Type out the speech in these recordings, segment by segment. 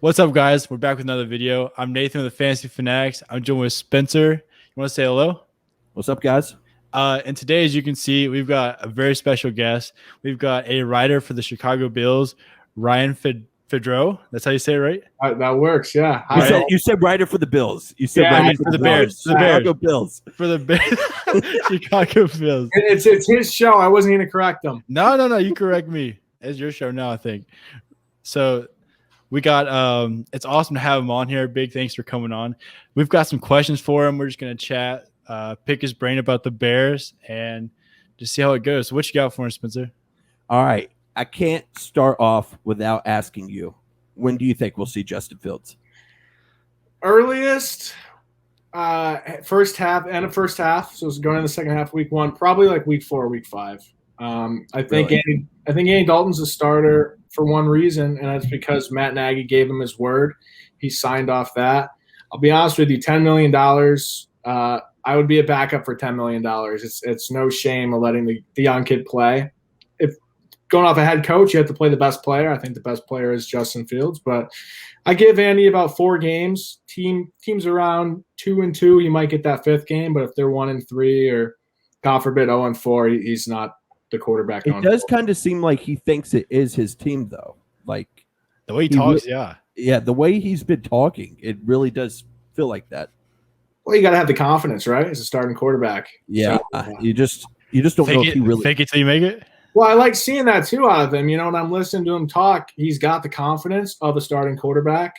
What's up, guys? We're back with another video. I'm Nathan with the Fantasy Fanatics. I'm joined with Spencer. You want to say hello? What's up, guys? And today, as you can see, we've got a very special guest. We've got a writer for the Chicago Bills, Ryan Fedrau. That's how you say it, right? That works, yeah. You said writer for the Bills. You said writer for the Bears. For the Chicago Bills. For the Bears. Chicago Bills. It's his show. I wasn't going to correct him. No. You correct me. It's your show now, I think. So we got it's awesome to have him on here. Big thanks for coming on. We've got some questions for him. We're just going to chat, pick his brain about the Bears, and just see how it goes. So what you got for him, Spencer? All right. I can't start off without asking you, when do you think we'll see Justin Fields? Earliest, first half, end of first half. So it's going in the second half, week one, probably like week 4 or week 5. I think Andy Dalton's a starter for one reason, and that's because Matt Nagy gave him his word. He signed off that. I'll be honest with you, $10 million. I would be a backup for $10 million. It's no shame of letting the young kid play. If going off a head coach, you have to play the best player. I think the best player is Justin Fields, but I give Andy about 4 games. Teams around 2-2, he might get that 5th game, but if they're 1-3 or God forbid 0-4, he's not the quarterback. It does kind of seem like he thinks it is his team, though. Like the way he talks, yeah, the way he's been talking, it really does feel like that. Well, you got to have the confidence, right? As a starting quarterback. Yeah, so, you just don't know if he really fake it till you make it. Well, I like seeing that too out of him. You know, when I'm listening to him talk, he's got the confidence of a starting quarterback.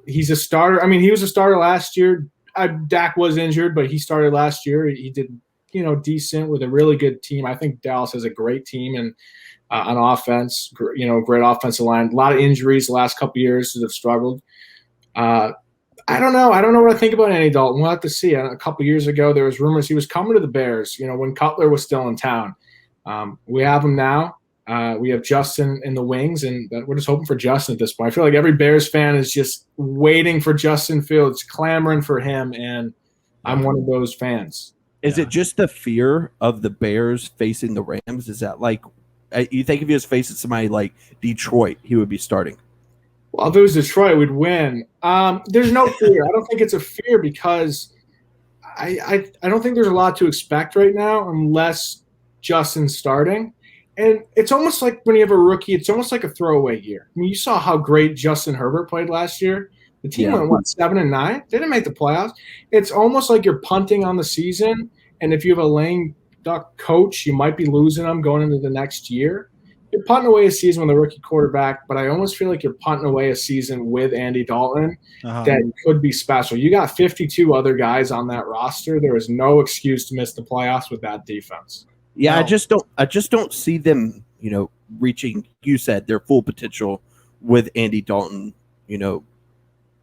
He's a starter. I mean, he was a starter last year. Dak was injured, but he started last year. He did, decent with a really good team. I think Dallas has a great team and on offense. Great offensive line. A lot of injuries the last couple of years that have struggled. I don't know. I don't know what I think about Andy Dalton. We'll have to see. A couple of years ago, there was rumors he was coming to the Bears. When Cutler was still in town. We have him now. We have Justin in the wings, and we're just hoping for Justin at this point. I feel like every Bears fan is just waiting for Justin Fields, clamoring for him, and I'm one of those fans. Is it just the fear of the Bears facing the Rams? Is that like you think if he was facing somebody like Detroit, he would be starting? Well, if it was Detroit, we'd win. There's no fear. I don't think it's a fear because I don't think there's a lot to expect right now unless Justin's starting. And it's almost like when you have a rookie, it's almost like a throwaway year. I mean, you saw how great Justin Herbert played last year. The team went, 7-9? They didn't make the playoffs. It's almost like you're punting on the season, and if you have a lame duck coach, you might be losing them going into the next year. You're punting away a season with a rookie quarterback, but I almost feel like you're punting away a season with Andy Dalton that could be special. You got 52 other guys on that roster. There is no excuse to miss the playoffs with that defense. Yeah, no. I just don't see them, reaching, you said, their full potential with Andy Dalton,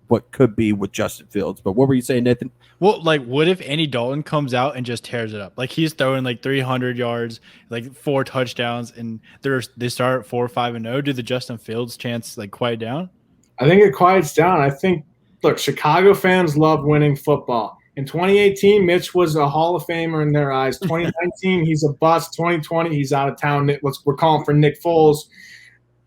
what could be with Justin Fields. But what were you saying, Nathan? Well, what if Andy Dalton comes out and just tears it up? Like he's throwing 300 yards, 4 touchdowns, and they start 4-5-0. Do the Justin Fields chance quiet down? I think it quiets down. I think, look, Chicago fans love winning football. In 2018, Mitch was a Hall of Famer in their eyes. 2019, he's a bust. 2020, he's out of town. We're calling for Nick Foles.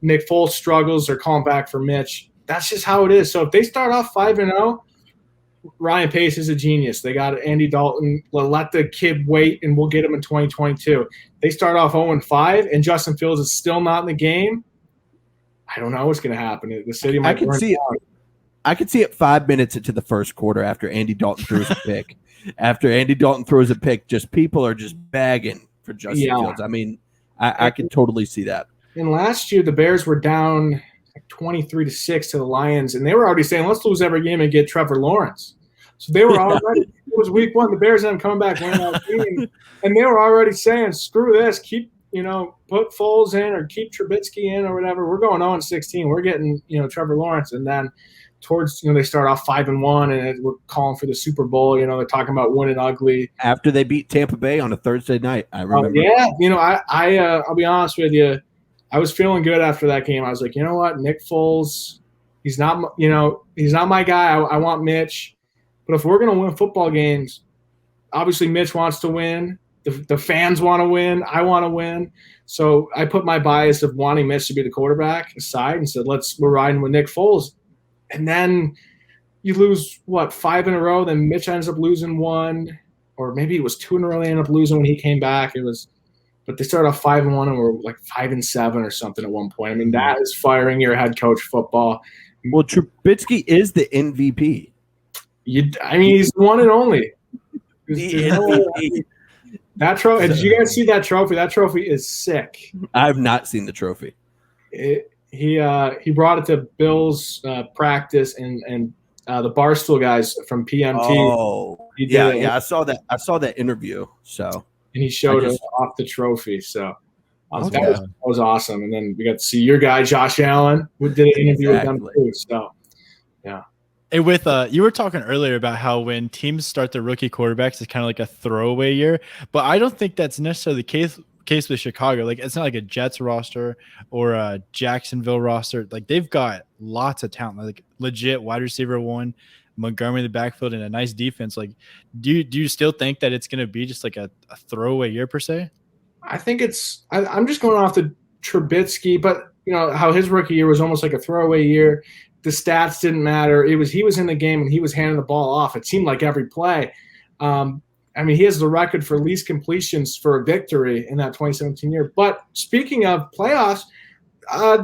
Nick Foles struggles. They're calling back for Mitch. That's just how it is. So if they start off 5-0, Ryan Pace is a genius. They got Andy Dalton. Let the kid wait, and we'll get him in 2022. They start off 0-5, and Justin Fields is still not in the game. I don't know what's going to happen. The city might burn down. I could see it 5 minutes into the first quarter after Andy Dalton throws a pick. After Andy Dalton throws a pick, just people are just bagging for Justin Fields. I mean, I can totally see that. And last year, the Bears were down 23-6 to the Lions, and they were already saying, let's lose every game and get Trevor Lawrence. So they were already – it was week 1. The Bears ended up coming back winning that game, and they were already saying, screw this, keep – put Foles in or keep Trubisky in or whatever. We're going 0-16. We're getting, Trevor Lawrence. And then towards, they start off 5-1 and we're calling for the Super Bowl. They're talking about winning ugly. After they beat Tampa Bay on a Thursday night, I remember. I'll be honest with you. I was feeling good after that game. I was like, you know what? Nick Foles, he's not my guy. I want Mitch. But if we're going to win football games, obviously Mitch wants to win. The fans want to win. I want to win. So I put my bias of wanting Mitch to be the quarterback aside and said, we're riding with Nick Foles. And then you lose, 5 in a row. Then Mitch ends up losing one, or maybe it was 2 in a row they ended up losing when he came back. But they started off 5-1 and were like 5-7 or something at one point. I mean, that is firing your head coach football. Well, Trubisky is the MVP. He's the one and only. That trophy. Did you guys see that trophy? That trophy is sick. I have not seen the trophy. He brought it to Bill's practice and the Barstool guys from PMT. Oh, yeah. I saw that. I saw that interview. So. And he showed us off the trophy. So that was awesome. And then we got to see your guy, Josh Allen, who did an interview with them too. So, yeah. And with you were talking earlier about how when teams start their rookie quarterbacks, it's kind of like a throwaway year. But I don't think that's necessarily the case with Chicago. Like, it's not like a Jets roster or a Jacksonville roster. Like, they've got lots of talent, like legit wide receiver one, Montgomery in the backfield, and a nice defense. Like, do you still think that it's going to be just like a throwaway year per se? I think I'm just going off the Trubisky, but how his rookie year was almost like a throwaway year. The stats didn't matter. He was in the game and he was handing the ball off. It seemed like every play. He has the record for least completions for a victory in that 2017 year. But speaking of playoffs,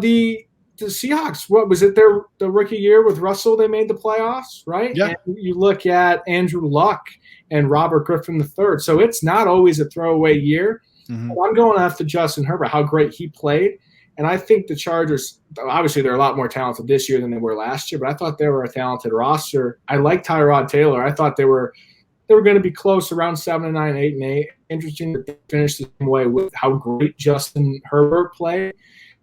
the Seahawks, what was it? The rookie year with Russell, they made the playoffs, right? Yeah. And you look at Andrew Luck and Robert Griffin III. So it's not always a throwaway year. Mm-hmm. I'm going after Justin Herbert, how great he played. And I think the Chargers, obviously they're a lot more talented this year than they were last year, but I thought they were a talented roster. I like Tyrod Taylor. I thought they were going to be close, around 7-9, 8-8. Interesting that they finished the same way with how great Justin Herbert played.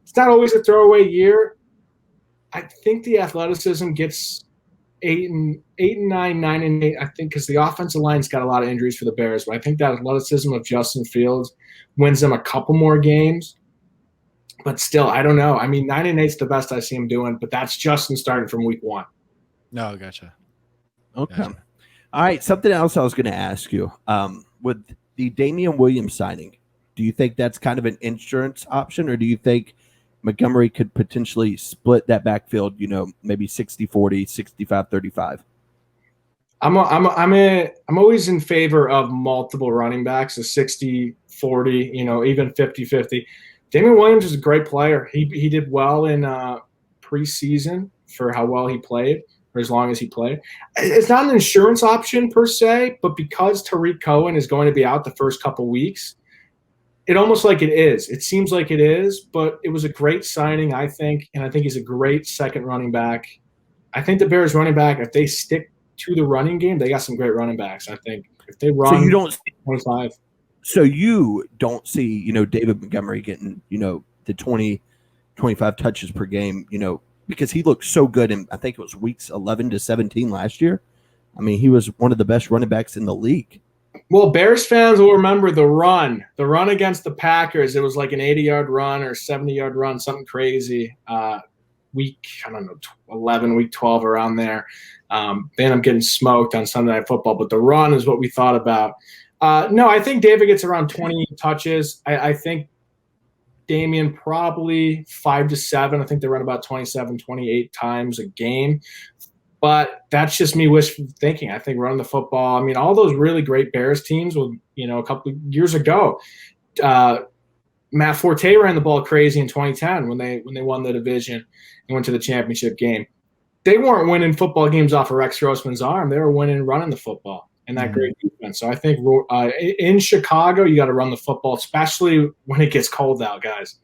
It's not always a throwaway year. I think the athleticism gets 8-9, 9-8. I think because the offensive line's got a lot of injuries for the Bears, but I think that athleticism of Justin Fields wins them a couple more games. But still, I don't know. 9-8 is the best I see him doing, but that's Justin starting from week 1. No, gotcha. Okay. Gotcha. All right. Something else I was going to ask you. With the Damian Williams signing, do you think that's kind of an insurance option, or do you think Montgomery could potentially split that backfield, maybe 60-40, 65-35? I'm always in favor of multiple running backs, a 60-40, even 50-50. Damian Williams is a great player. He did well in preseason for how well he played, or as long as he played. It's not an insurance option per se, but because Tariq Cohen is going to be out the first couple weeks, it almost like it is. It seems like it is, but it was a great signing, I think, and I think he's a great second running back. I think the Bears running back, if they stick to the running game, they got some great running backs, I think. If they run so you don't 25. So you don't see, David Montgomery getting, the 20, 25 touches per game, because he looked so good in, I think it was weeks 11 to 17 last year. He was one of the best running backs in the league. Well, Bears fans will remember the run against the Packers. It was like an 80-yard run or 70-yard run, something crazy. Week, 11, week 12, around there. They ended up getting smoked on Sunday Night Football, but the run is what we thought about. No, I think David gets around 20 touches. I think Damian probably 5 to 7. I think they run about 27, 28 times a game. But that's just me wishful thinking. I think running the football, all those really great Bears teams with, a couple of years ago, Matt Forte ran the ball crazy in 2010 when they won the division and went to the championship game. They weren't winning football games off of Rex Grossman's arm. They were winning running the football. And that great defense. So I think in Chicago, you got to run the football, especially when it gets cold out, guys.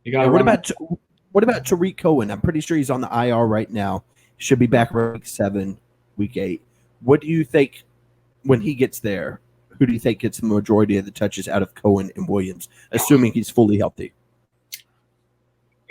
You got. What about Tariq Cohen? I'm pretty sure he's on the IR right now. Should be back week 7, week 8. What do you think when he gets there? Who do you think gets the majority of the touches out of Cohen and Williams, assuming he's fully healthy?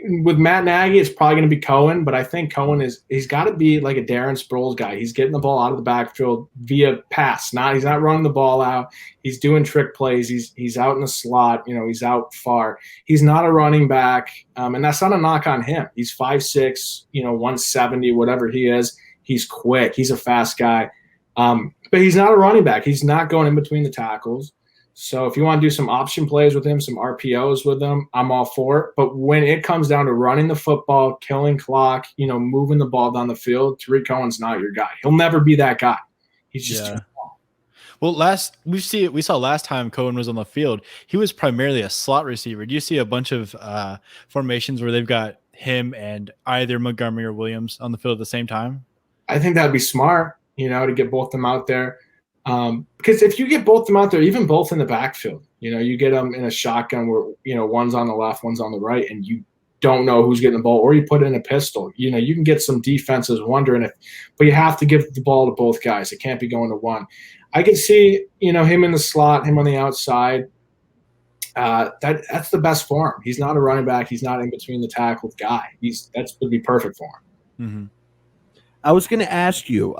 With Matt Nagy, it's probably going to be Cohen, but I think Cohen he's got to be like a Darren Sproles guy. He's getting the ball out of the backfield via pass. He's not running the ball out. He's doing trick plays. He's out in the slot. He's out far. He's not a running back, and that's not a knock on him. He's 5'6", 170, whatever he is. He's quick. He's a fast guy, but he's not a running back. He's not going in between the tackles. So if you want to do some option plays with him, some RPOs with him, I'm all for it. But when it comes down to running the football, killing clock, moving the ball down the field, Tariq Cohen's not your guy. He'll never be that guy. He's just too small. Well, we saw last time Cohen was on the field, he was primarily a slot receiver. Do you see a bunch of formations where they've got him and either Montgomery or Williams on the field at the same time? I think that'd be smart, to get both of them out there. Because if you get both of them out there, even both in the backfield, you get them in a shotgun where, one's on the left, one's on the right, and you don't know who's getting the ball, or you put it in a pistol. You can get some defenses wondering but you have to give the ball to both guys. It can't be going to one. I can see, him in the slot, him on the outside. That's the best for him. He's not a running back. He's not in between the tackles guy. That would be perfect for him. Mm-hmm. I was going to ask you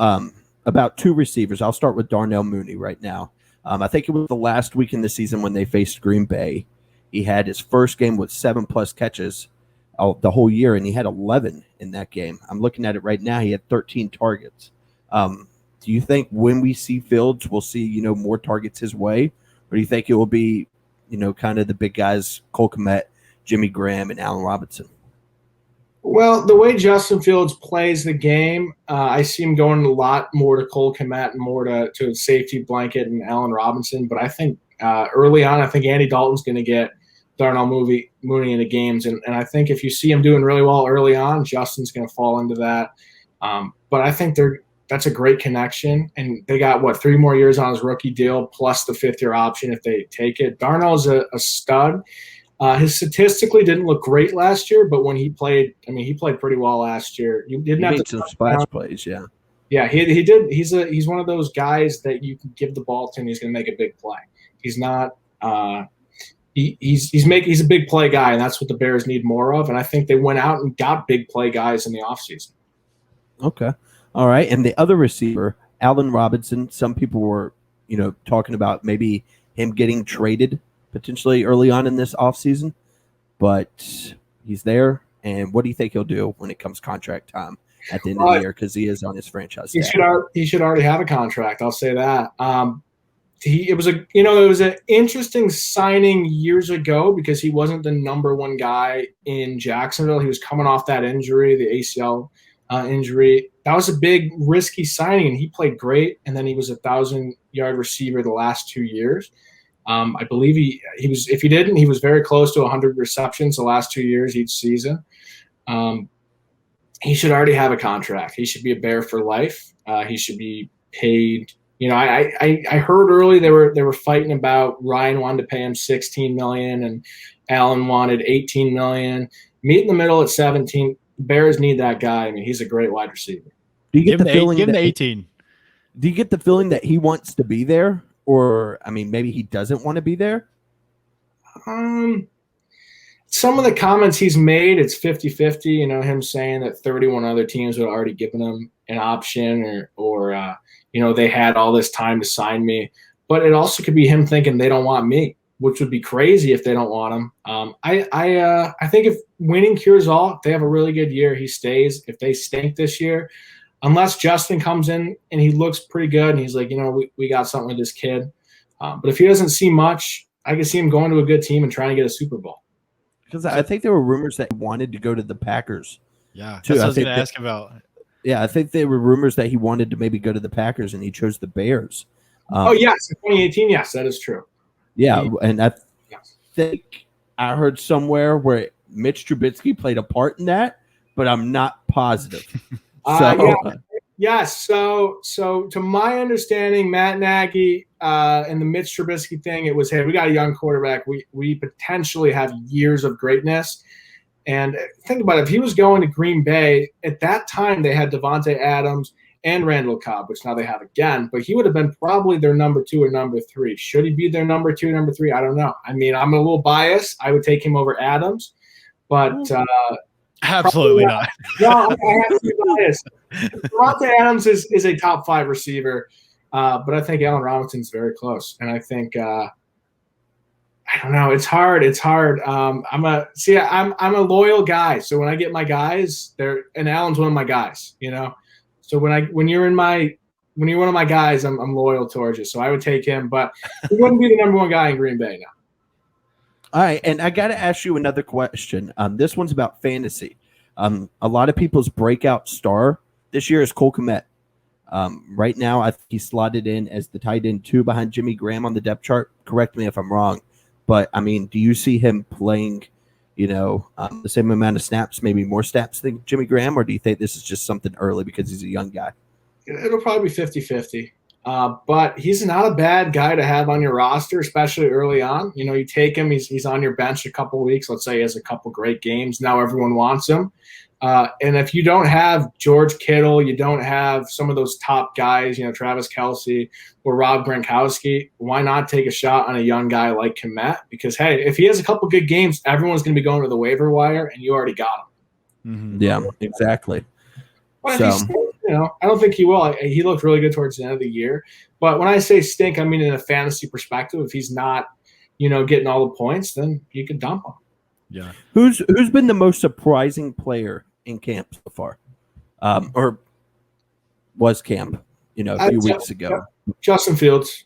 about two receivers. I'll start with Darnell Mooney right now. I think it was the last week in the season when they faced Green Bay. He had his first game with 7+ catches the whole year, and he had 11 in that game. I'm looking at it right now. He had 13 targets. Do you think when we see Fields, we'll see, more targets his way? Or do you think it will be, kind of the big guys, Cole Kmet, Jimmy Graham, and Allen Robinson? Well, the way Justin Fields plays the game, I see him going a lot more to Cole Kmet and more to a safety blanket and Allen Robinson. But I think early on, I think Andy Dalton's going to get Darnell Mooney into games. And I think if you see him doing really well early on, Justin's going to fall into that. But I think that's a great connection. And they got, 3 more years on his rookie deal plus the 5th-year option if they take it. Darnell's a stud. His statistically didn't look great last year, but when he played, he played pretty well last year. You didn't have some splash plays, yeah. Yeah, he did. He's one of those guys that you can give the ball to and he's going to make a big play. He's not. He's a big play guy, and that's what the Bears need more of. And I think they went out and got big play guys in the offseason. Okay, all right. And the other receiver, Allen Robinson. Some people were, talking about maybe him getting traded potentially early on in this offseason, but he's there. And what do you think he'll do when it comes contract time at the end of the year? Because he is on his franchise staff. He should already have a contract. I'll say that. It was an interesting signing years ago because he wasn't the number one guy in Jacksonville. He was coming off that injury, the ACL injury. That was a big risky signing, and he played great. And then he was a 1,000-yard receiver the last 2 years. I believe he was. If he didn't, he was very close to 100 receptions the last 2 years each season. He should already have a contract. He should be a Bear for life. He should be paid. I heard early they were fighting about Ryan wanted to pay him $16 million and Allen wanted $18 million. Meet in the middle at 17. Bears need that guy. He's a great wide receiver. Do you get the feeling give him the 18? Do you get the feeling that he wants to be there? Or, maybe he doesn't want to be there? Some of the comments he's made, it's 50-50, him saying that 31 other teams had already given him an option or they had all this time to sign me. But it also could be him thinking they don't want me, which would be crazy if they don't want him. I think if winning cures all, if they have a really good year, he stays. If they stink this year, unless Justin comes in and he looks pretty good and he's like, we got something with this kid. But if he doesn't see much, I can see him going to a good team and trying to get a Super Bowl. Because I think there were rumors that he wanted to go to the Packers. Yeah, that's what I was going to ask about. Yeah, I think there were rumors that he wanted to maybe go to the Packers, and he chose the Bears. Yes, in 2018, yes, that is true. Yeah, and I think I heard somewhere Mitch Trubisky played a part in that, but I'm not positive. Yes. So to my understanding, Matt Nagy and the Mitch Trubisky thing, it was, hey, we got a young quarterback. We potentially have years of greatness. And think about it. If he was going to Green Bay, at that time they had Devontae Adams and Randall Cobb, which now they have again. But he would have been probably their number 2 or number 3. Should he be their number 2, number 3? I don't know. I'm a little biased. I would take him over Adams. But absolutely not. No, I have to be biased. Devontae Adams is a top 5 receiver. But I think Allen Robinson's very close. And I think I don't know. It's hard. I'm a loyal guy. So when I get my guys, and Allen's one of my guys, So when you're in my when you're one of my guys, I'm loyal towards you. So I would take him, but he wouldn't be the number one guy in Green Bay now. All right, and I got to ask you another question. This one's about fantasy. A lot of people's breakout star this year is Cole Kmet. Right now, I think he's slotted in as the tight end 2 behind Jimmy Graham on the depth chart. Correct me if I'm wrong, but I mean, do you see him playing, the same amount of snaps, maybe more snaps than Jimmy Graham, or do you think this is just something early because he's a young guy? It'll probably be 50-50. But he's not a bad guy to have on your roster, especially early on. You take him, he's on your bench a couple of weeks. Let's say he has a couple great games. Now everyone wants him. And if you don't have George Kittle, you don't have some of those top guys, Travis Kelce or Rob Gronkowski, why not take a shot on a young guy like Kmet? Because, hey, if he has a couple good games, everyone's going to be going to the waiver wire, and you already got him. Mm-hmm. Yeah, exactly. Well, I don't think he will. He looked really good towards the end of the year. But when I say stink, I mean in a fantasy perspective. If he's not, getting all the points, then you can dump him. Yeah. Who's been the most surprising player in camp so far, or was camp, a few weeks ago? Justin Fields,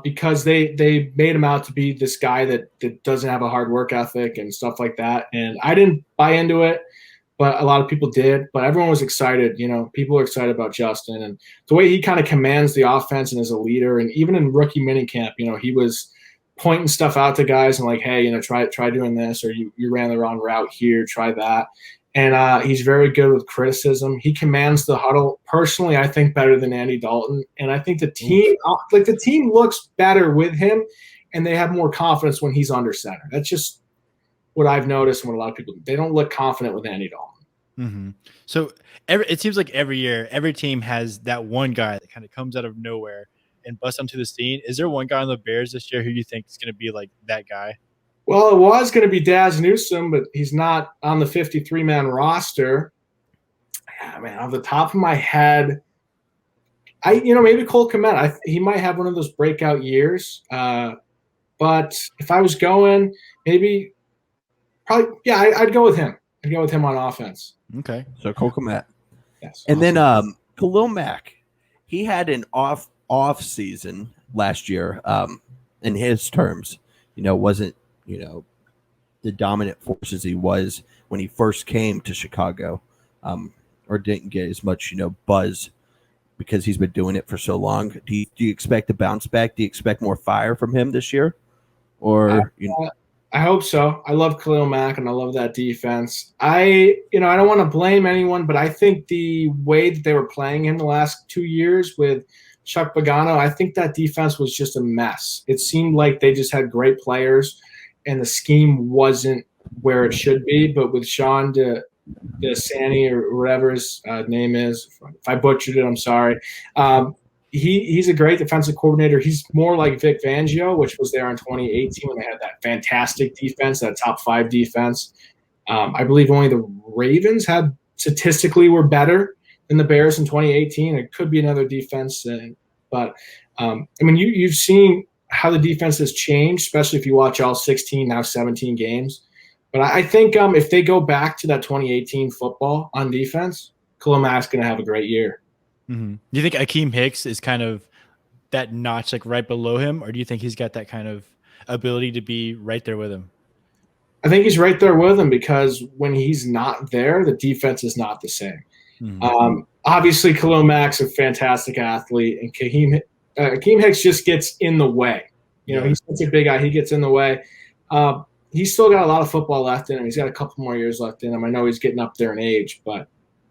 because they made him out to be this guy that doesn't have a hard work ethic and stuff like that. And I didn't buy into it, but a lot of people did. But everyone was excited. People are excited about Justin and the way he kind of commands the offense and is a leader. And even in rookie minicamp, he was pointing stuff out to guys and like, hey, try doing this, or you ran the wrong route here, try that. And he's very good with criticism. He commands the huddle. Personally, I think better than Andy Dalton. And I think the team looks better with him, and they have more confidence when he's under center. That's just what I've noticed and what a lot of people do. They don't look confident with Andy Dalton. Mm-hmm. So it seems like every year, every team has that one guy that kind of comes out of nowhere and busts onto the scene. Is there one guy on the Bears this year who you think is going to be like that guy? Well, it was going to be Daz Newsome, but he's not on the 53-man roster. Yeah, man, off the top of my head, maybe Cole Kmet. He might have one of those breakout years. But if I was going, I'd go with him. I'd go with him on offense. Okay. So Cole Kmet. Yes. And then Khalil Mack, he had an off season last year. In his terms, wasn't the dominant force as he was when he first came to Chicago, or didn't get as much buzz because he's been doing it for so long. Do you expect a bounce back? Do you expect more fire from him this year? Or I hope so. I love Khalil Mack and I love that defense. I don't want to blame anyone, but I think the way that they were playing him the last 2 years with Chuck Pagano, I think that defense was just a mess. It seemed like they just had great players and the scheme wasn't where it should be. But with Sean DeSanti or whatever his name is, if I butchered it, I'm sorry. He's a great defensive coordinator. He's more like Vic Fangio, which was there in 2018 when they had that fantastic defense, that top 5 defense. I believe only the Ravens statistically were better than the Bears in 2018. It could be another defense, but you've seen how the defense has changed, especially if you watch all 16, now 17 games. But I think if they go back to that 2018 football on defense, Khalil Mack's going to have a great year. Mm-hmm. Do you think Akeem Hicks is kind of that notch like right below him, or do you think he's got that kind of ability to be right there with him? I think he's right there with him because when he's not there, the defense is not the same. Mm-hmm. Obviously, Khalil Mack's a fantastic athlete, and Akeem Hicks just gets in the way. He's such a big guy. He gets in the way. He's still got a lot of football left in him. He's got a couple more years left in him. I know he's getting up there in age, but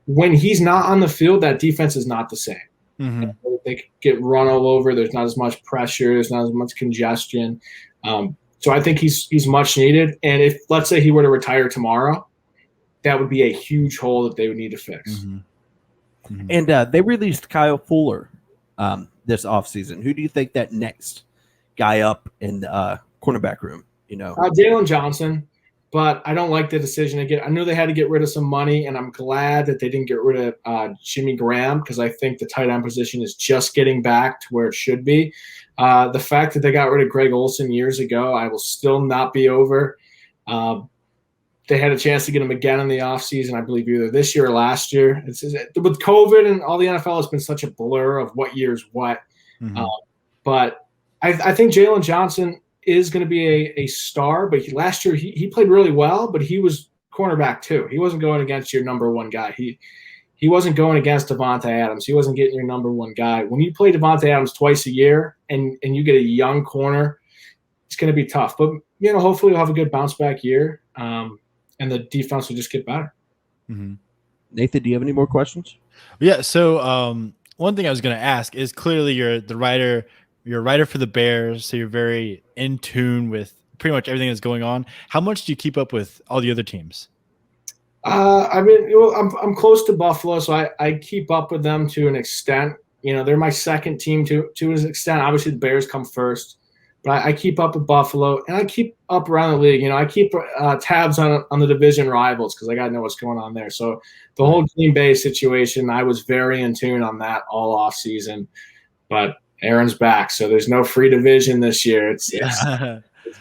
when he's not on the field, that defense is not the same. Mm-hmm. They get run all over. There's not as much pressure. There's not as much congestion. So I think he's much needed. And if, let's say, he were to retire tomorrow, that would be a huge hole that they would need to fix. Mm-hmm. Mm-hmm. And they released Kyle Fuller this offseason. Who do you think that next guy up in the cornerback room? Jalen Johnson. But I don't like the decision again. I knew they had to get rid of some money, and I'm glad that they didn't get rid of Jimmy Graham because I think the tight end position is just getting back to where it should be. The fact that they got rid of Greg Olsen years ago, I will still not be over. They had a chance to get him again in the offseason, I believe either this year or last year. With COVID and all the NFL, it's been such a blur of what year's what. Mhm. But I think Jalen Johnson is going to be a star. But last year he played really well, but he was cornerback too. He wasn't going against your number one guy. He wasn't going against Devontae Adams. He wasn't getting your number one guy. When you play Devontae Adams twice a year and you get a young corner, it's going to be tough. But, hopefully we'll have a good bounce back year, and the defense will just get better. Mhm. Nathan, do you have any more questions? Yeah. So one thing I was going to ask is clearly you're a writer for the Bears, so you're very in tune with pretty much everything that's going on. How much do you keep up with all the other teams? I'm close to Buffalo, so I keep up with them to an extent. They're my second team to an extent. Obviously, the Bears come first, but I keep up with Buffalo, and I keep up around the league. I keep tabs on the division rivals because I got to know what's going on there. So the whole Green Bay situation, I was very in tune on that all off season. But Aaron's back, so there's no free division this year. It's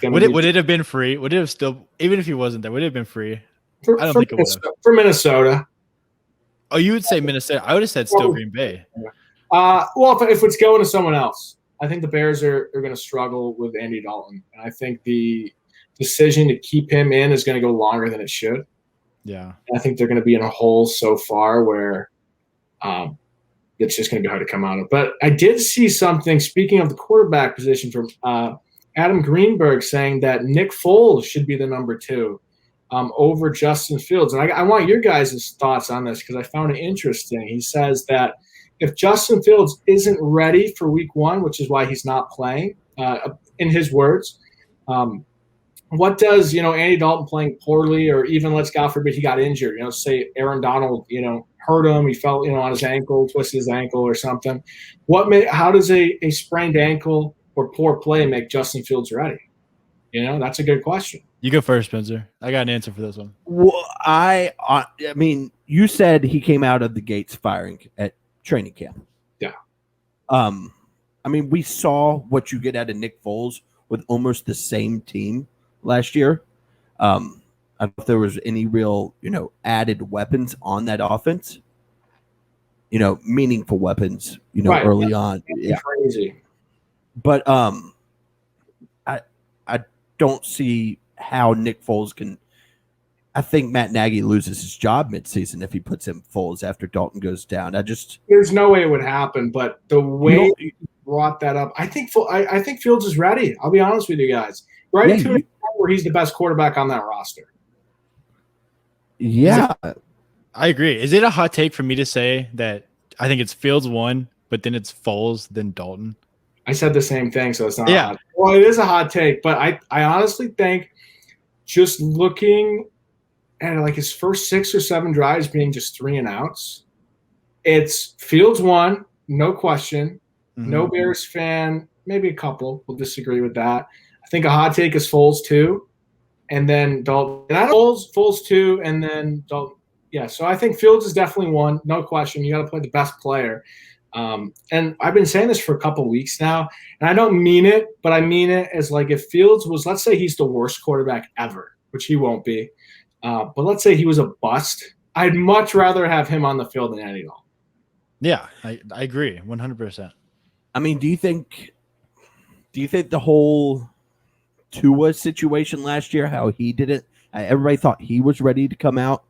would it have been free? Would it have still, even if he wasn't there, would it have been free? I don't think it would have. For Minnesota. Oh, you would say Minnesota. I would have said still Green Bay. Well, if it's going to someone else, I think the Bears are going to struggle with Andy Dalton. And I think the decision to keep him in is going to go longer than it should. Yeah. And I think they're going to be in a hole so far where it's just going to be hard to come out of. But I did see something, speaking of the quarterback position, from Adam Greenberg saying that Nick Foles should be the number 2. Over Justin Fields. And I want your guys' thoughts on this because I found it interesting. He says that if Justin Fields isn't ready for week 1, which is why he's not playing, in his words, what does, Andy Dalton playing poorly, or even, let's God forbid, he got injured, say Aaron Donald, hurt him, he fell, on his ankle, twisted his ankle or something. How does a sprained ankle or poor play make Justin Fields ready? That's a good question. You go first, Spencer. I got an answer for this one. Well, I mean, you said he came out of the gates firing at training camp. Yeah. I mean, we saw what you get out of Nick Foles with almost the same team last year. I don't know if there was any real, added weapons on that offense. Meaningful weapons, right. Early on. Yeah. Crazy. But I don't see how Nick Foles can. I think Matt Nagy loses his job midseason if he puts in Foles after Dalton goes down. There's no way it would happen. But the way you brought that up, I think Fields is ready. I'll be honest with you guys. Right to a point where he's the best quarterback on that roster. Yeah, I agree. Is it a hot take for me to say that I think it's Fields 1, but then it's Foles, then Dalton? I said the same thing, so it's not. Yeah. Well, it is a hot take, but I honestly think just looking at like his first 6 or 7 drives being just 3 and outs, it's Fields 1, no question. Mm-hmm. No Bears fan, maybe a couple will disagree with that. I think a hot take is Foles 2, and then Dalton. And I don't Foles 2, and then Dalton. Yeah, so I think Fields is definitely 1, no question. You got to play the best player. And I've been saying this for a couple weeks now, and I don't mean it, but I mean it as like if Fields was, let's say he's the worst quarterback ever, which he won't be, but let's say he was a bust, I'd much rather have him on the field than Andy Dalton. Yeah, I agree 100%. I mean, do you think the whole Tua situation last year, how he did it, everybody thought he was ready to come out.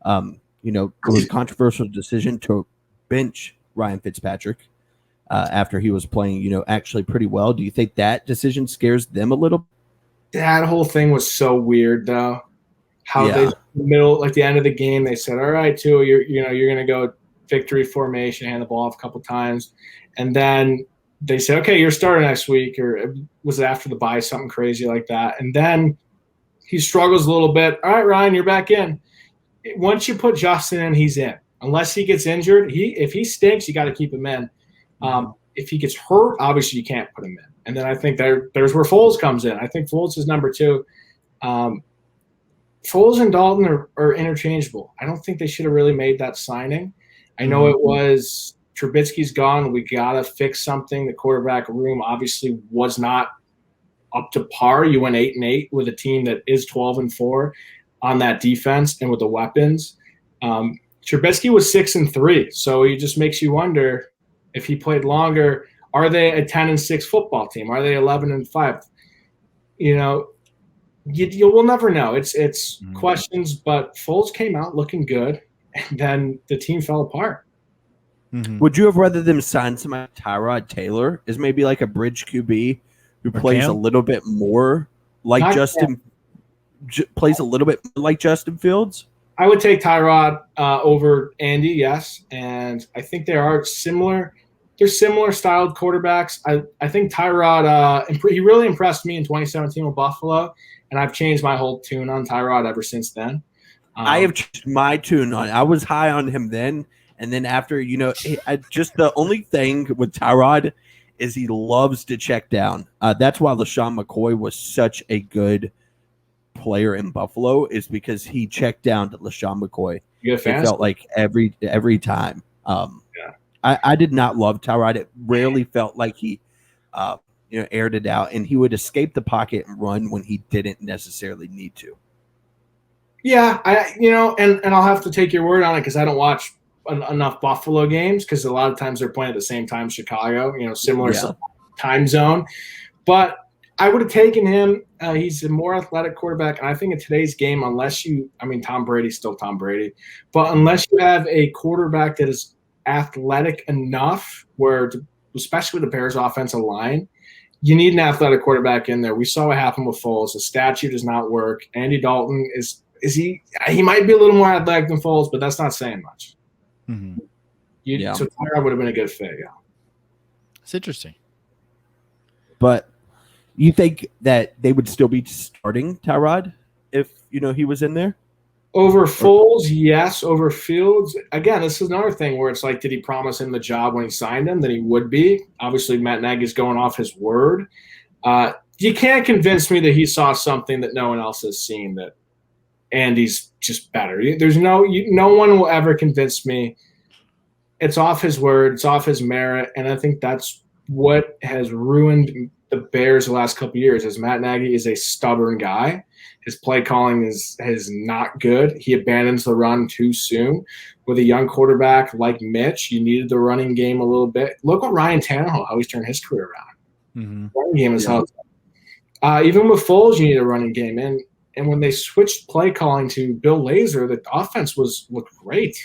It was a controversial decision to bench Ryan Fitzpatrick after he was playing, actually pretty well. Do you think that decision scares them a little? That whole thing was so weird, though. How they the end of the game, they said, "All right, Tua, you're going to go victory formation, hand the ball off a couple times," and then they said, "Okay, you're starting next week," or was it after the bye, something crazy like that? And then he struggles a little bit. All right, Ryan, you're back in. Once you put Justin in, he's in. Unless he gets injured, if he stinks, you got to keep him in. If he gets hurt, obviously you can't put him in. And then I think there's where Foles comes in. I think Foles is number 2. Foles and Dalton are interchangeable. I don't think they should have really made that signing. I know it was Trubisky's gone. We got to fix something. The quarterback room obviously was not up to par. You went 8-8 with a team that is 12-4. on that defense and with the weapons. Trubisky was 6-3, so it just makes you wonder if he played longer. Are they a 10-6 football team? Are they 11-5? We'll never know. It's questions, but Foles came out looking good, and then the team fell apart. Mm-hmm. Would you have rather them sign somebody like Tyrod Taylor as maybe like a bridge QB who plays a little bit more like plays a little bit like Justin Fields? I would take Tyrod over Andy, yes, and I think they are similar. They're similar styled quarterbacks. I think Tyrod he really impressed me in 2017 with Buffalo, and I've changed my whole tune on Tyrod ever since then. I have changed my tune on. I was high on him then, and then after just the only thing with Tyrod is he loves to check down. That's why LaShawn McCoy was such a good player in Buffalo, is because he checked down to LaShawn McCoy. It felt like every time. I did not love Tyrod. It rarely felt like he aired it out, and he would escape the pocket and run when he didn't necessarily need to. Yeah, and I'll have to take your word on it because I don't watch enough Buffalo games because a lot of times they're playing at the same time Chicago, similar time zone. But I would have taken him. He's a more athletic quarterback, and I think in today's game, Tom Brady's still Tom Brady, but unless you have a quarterback that is athletic enough, especially with the Bears' offensive line, you need an athletic quarterback in there. We saw what happened with Foles. The statue does not work. Andy Dalton he might be a little more athletic than Foles, but that's not saying much. Mm-hmm. So Tyrod would have been a good fit. Yeah, it's interesting. But you think that they would still be starting Tyrod if he was in there? Over Foles, yes. Over Fields, again, this is another thing where it's like, did he promise him the job when he signed him? Then he would be. Obviously, Matt Nagy's going off his word. You can't convince me that he saw something that no one else has seen, that Andy's just better. There's no one will ever convince me. It's off his word. It's off his merit. And I think that's what has ruined the Bears the last couple of years, is Matt Nagy is a stubborn guy. His play calling is not good. He abandons the run too soon. With a young quarterback like Mitch, you needed the running game a little bit. Look at Ryan Tannehill, how he's turned his career around. Mm-hmm. Running game is helpful. Even with Foles, you need a running game. And when they switched play calling to Bill Lazor, the offense looked great.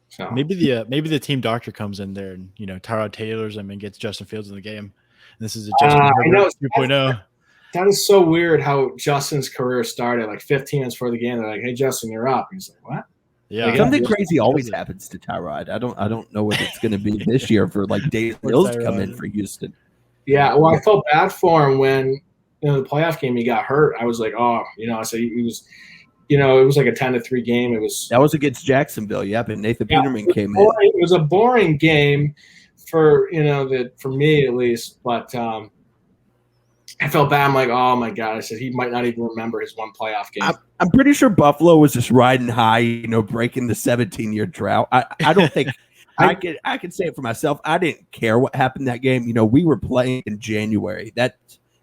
So maybe the team doctor comes in there and Tyrod Taylor's and gets Justin Fields in the game. And this is a Justin Herbert 2.0. That is so weird how Justin's career started. Like 15 minutes before the game, they're like, "Hey, Justin, you're up." And he's like, "What?" Yeah, something crazy always happens to Tyrod. I don't know what it's going to be this year for like Dave Mills come in for Houston. Yeah, well, I felt bad for him when the playoff game he got hurt. I was like, oh, I said he was, it was like a 10-3 game. That was against Jacksonville. Yep, and Nathan Peterman came in. It was a boring game for for me at least, but. I felt bad. I'm like, oh my God. I said he might not even remember his one playoff game. I'm pretty sure Buffalo was just riding high, breaking the 17-year drought. I don't think I can say it for myself. I didn't care what happened that game. We were playing in January. That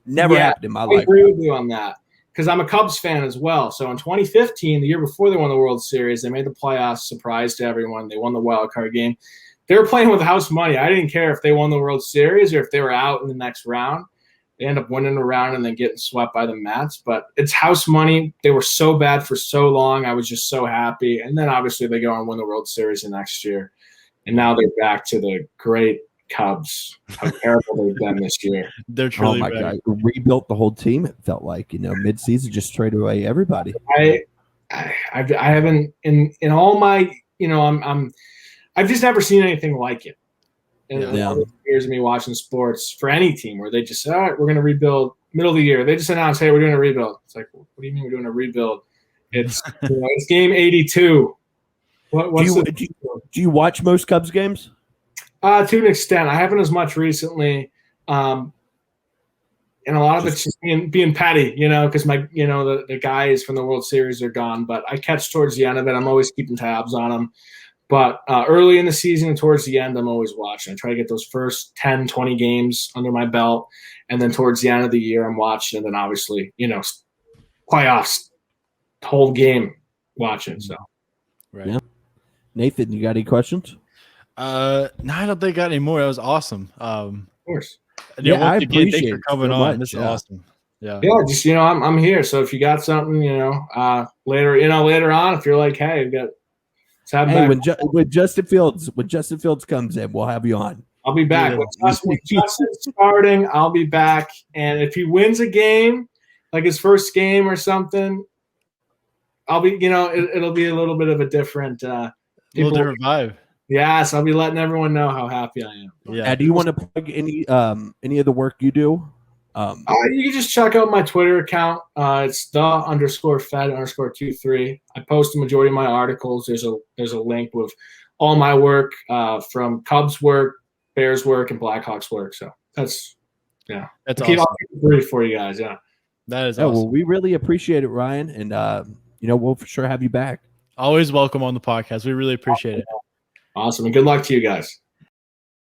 never happened in my life. I agree with you on that because I'm a Cubs fan as well. So in 2015, the year before they won the World Series, they made the playoffs, surprise to everyone. They won the wild card game. They were playing with house money. I didn't care if they won the World Series or if they were out in the next round. They end up winning a round and then getting swept by the Mets. But it's house money. They were so bad for so long. I was just so happy. And then obviously they go and win the World Series the next year. And now they're back to the great Cubs. How terrible they've been this year. They're truly God. Rebuilt the whole team, it felt like. Mid-season just traded away everybody. I haven't in all my I've just never seen anything like it. And all the years of me watching sports for any team where they just say, all right, we're going to rebuild middle of the year. They just announced, hey, we're doing a rebuild. It's like, what do you mean we're doing a rebuild? It's it's game 82. Do you watch most Cubs games? To an extent. I haven't as much recently. And a lot of it's just being petty, because the guys from the World Series are gone. But I catch towards the end of it. I'm always keeping tabs on them. But early in the season and towards the end, I'm always watching. I try to get those first 10, 20 games under my belt. And then towards the end of the year, I'm watching. And then obviously, playoffs whole game watching. So Right. Yeah. Nathan, you got any questions? No, I don't think I got any more. That was awesome. of course. Yeah, I once again, thanks appreciate for it coming so on. much, This is yeah. awesome. Yeah. Yeah, just I'm here. So if you got something, later on, if you're like, hey, we got Hey, when Justin Fields comes in, we'll have you on. I'll be back. Yeah. When Justin's starting, I'll be back. And if he wins a game, like his first game or something, I'll be, it'll be a little bit of a different different vibe. Yes, I'll be letting everyone know how happy I am. Yeah. Do you want to plug any of the work you do? You can just check out my Twitter account. It's the_Fed_23. I post the majority of my articles. There's a link with all my work from Cubs work, Bears work, and Blackhawks work. So that's awesome. I'll keep it brief for you guys. Yeah, that is awesome. Well, we really appreciate it, Ryan, and we'll for sure have you back. Always welcome on the podcast. We really appreciate it. Awesome, and good luck to you guys.